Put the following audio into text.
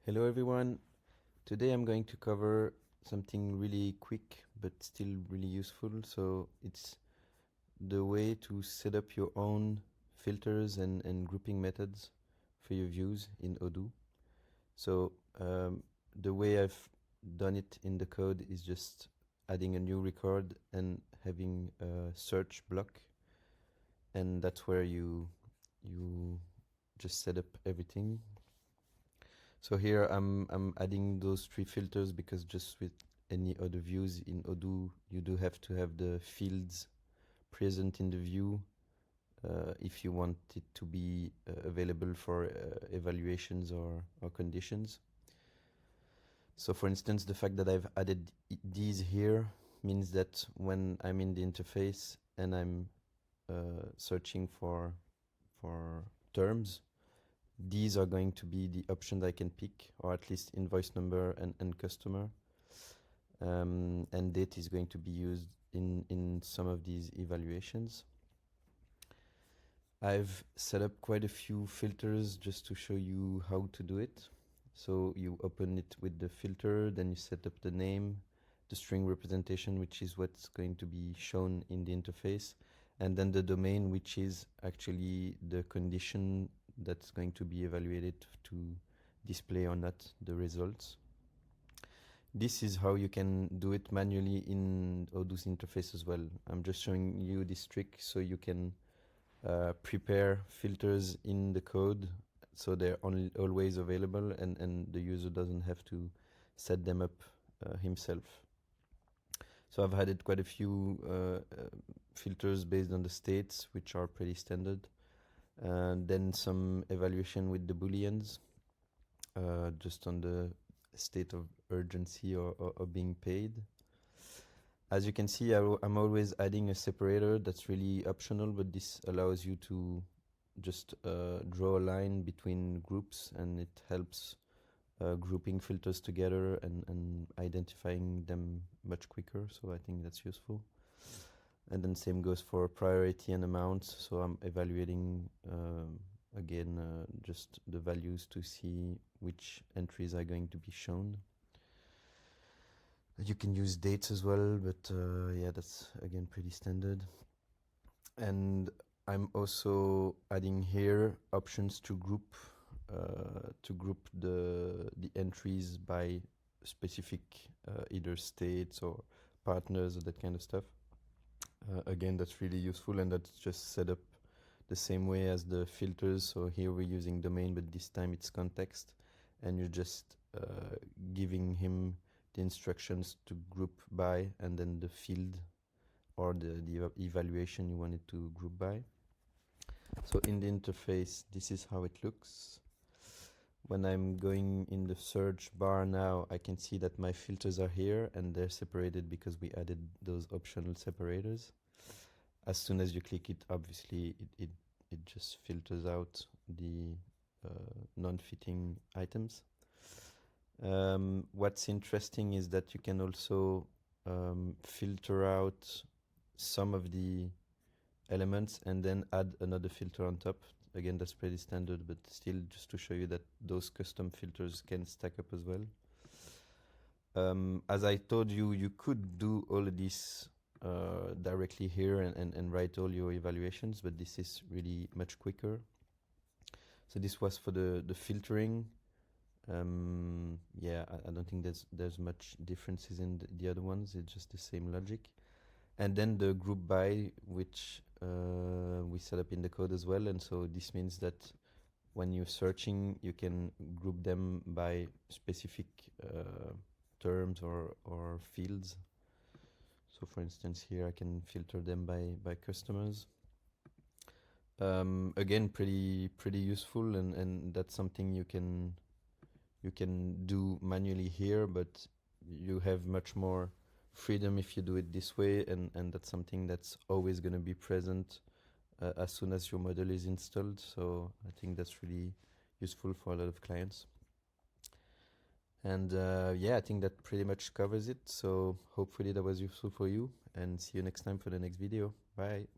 Hello everyone. Today I'm going to cover something really quick but still really useful. So it's the way to set up your own filters and grouping methods for your views in Odoo. So the way I've done it in the code is just adding a new record and having a search block, and that's where you just set up everything. So here I'm adding those three filters because just with any other views in Odoo, you do have to have the fields present in the view if you want it to be available for evaluations or conditions. So for instance, the fact that I've added these here means that when I'm in the interface and I'm searching for terms, these are going to be the options I can pick, or at least invoice number and customer. And date is going to be used in some of these evaluations. I've set up quite a few filters just to show you how to do it. So you open it with the filter, then you set up the name, the string representation, which is what's going to be shown in the interface, and then the domain, which is actually the condition that's going to be evaluated to display or not the results. This is how you can do it manually in Odoo's interface as well. I'm just showing you this trick so you can prepare filters in the code so they're always available and the user doesn't have to set them up himself. So I've added quite a few filters based on the states, which are pretty standard. Then some evaluation with the booleans, just on the state of urgency or being paid. As you can see, I'm always adding a separator. That's really optional, but this allows you to just draw a line between groups, and it helps grouping filters together and identifying them much quicker. So I think that's useful. And then same goes for priority and amounts. So I'm evaluating again just the values to see which entries are going to be shown. You can use dates as well, but yeah, that's again pretty standard. And I'm also adding here options to group the entries by specific either states or partners or that kind of stuff. Again, that's really useful, and that's just set up the same way as the filters. So here we're using domain, but this time it's context, and you're just giving him the instructions to group by, and then the field or the evaluation you want it to group by. So in the interface, this is how it looks. When I'm going in the search bar now, I can see that my filters are here and they're separated because we added those optional separators. As soon as you click it, obviously it just filters out the non-fitting items. What's interesting is that you can also filter out some of the elements and then add another filter on top. Again, that's pretty standard, but still just to show you that those custom filters can stack up as well. As I told you, you could do all of this directly here and write all your evaluations, but this is really much quicker. So this was for the filtering. Yeah, I don't think there's much differences in the other ones. It's just the same logic. And then the group by, which we set up in the code as well. And so this means that when you're searching, you can group them by specific terms or fields. So for instance, here I can filter them by customers. Again, pretty useful, and that's something you can do manually here, but you have much more freedom if you do it this way, and that's something that's always going to be present as soon as your model is installed. So I think that's really useful for a lot of clients. And yeah, I think that pretty much covers it. So hopefully that was useful for you, and see you next time for the next video. Bye.